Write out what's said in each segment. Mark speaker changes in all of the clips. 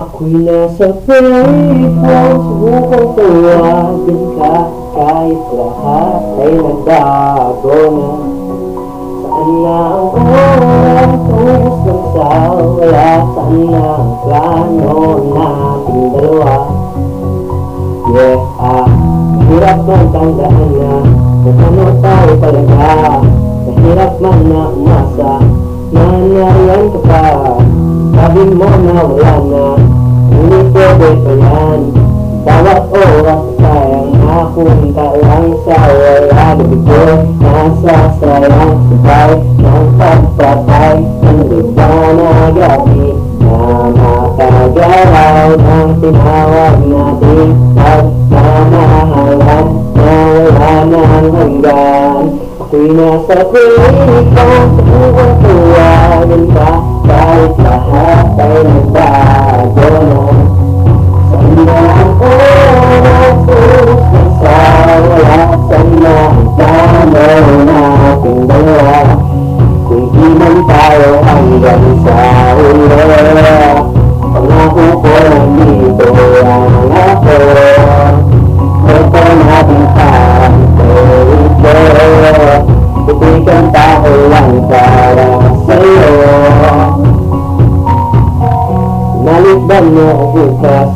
Speaker 1: Ako'y nasa paypang subukang tawagin ka kahit lahat ay nagbago na. Saan na ang oras, ubos ng sawala? Saan na ang plano nating dalawa? Mahirap man tandaan na kung ano tayo talaga. Mahirap man na umasa na nariyan ka pa. Sabi mo na wala na, hindi pwede pa yan. Bawat oras sayang, napunta lang sa wala. Gabi ko nasasayang, sabay ng pagpatay ng iba na gabi na matagaraw ng tinawag natin pagmamahalan na wala ng hanggan. Ako'y nasa pilikang subukang tuwagin ka kahit lahat ay nagbago na. Saan na ang oras, ubos ng sawala? Saan na ang plano nating dalawa? Kung di man tayo hanggang sa huli, pangako ko nandito lang ako. Ito natin pag-ibig, titigan tao lang para sa'yo. Nalagdan mo ako bukas,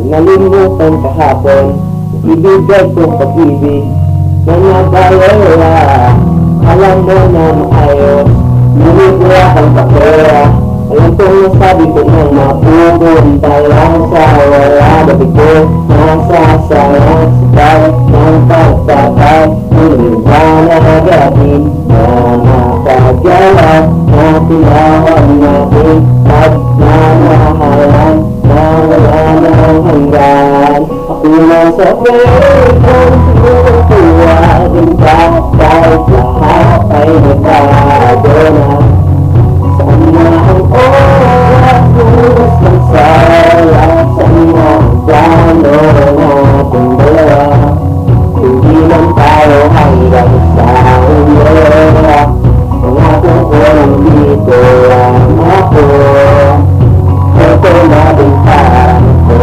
Speaker 1: nalimutan kahapon, ibigay ko pag-ibig na nagawala. Alam mo na maayos, nilibra kang pakera. Alam ko nasabi ko nang mapupunta lang sa wala. Gabi ko nasasayang, sabay ng pagpatay ng iba na gabi na nakagalaw na tinawag natin pagmamahalan na wala ng hanggan. Ako'y nasa paypang subukang tuwagin ka kahit lahat ay nagbago na. Saan na ang oras, ubos ng sawala? Saan na ang plano nating dalawa? Hindi man tayo hanggang sa huli, pangako ko nandito lang ako. Ito natin pag-ibig,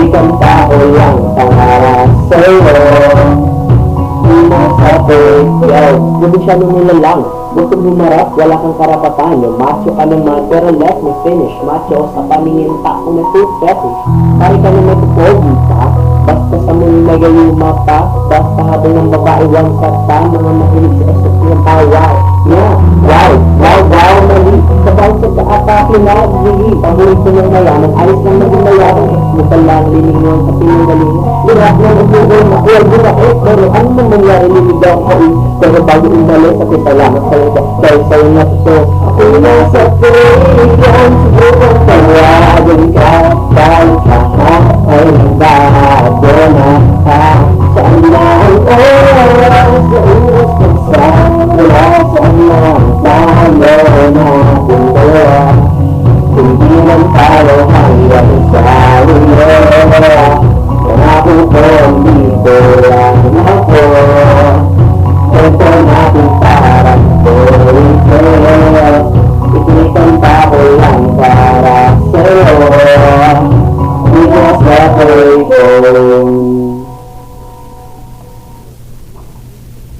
Speaker 1: ikang tao lang para sa'yo. Di mo sa pagyaw, hindi siya numilalang. Gusto bumarap, wala kang karapatan. Yung macho ka naman, pero let me finish. Macho sa paningin tao na food fetish. Pari ka naman tupogi pa, basta sa mong nagayuma pa. Basta habang ng babae wang sakta, mga mahilig sa esok ng paway. Yeah, wow, wow, wow, mali. Sabay sa kaapa, pinag-hili. Pamulit ko ng mayaman, ayos lang naging mayaman. Mukha lang liningon sa pinagaling. Lirat na nagugol na uwal burakit. Pero ano nang nangyari niligaw ko eh. Pero bago umalis, ako'y salamat sa'yo dahil sa'yo na ito. Ako'y nasa pilikang subukang tawagin ka kahit lahat ay nagbago na. Saan na ang oras, sa ubos ng sawala? Saan na ang plano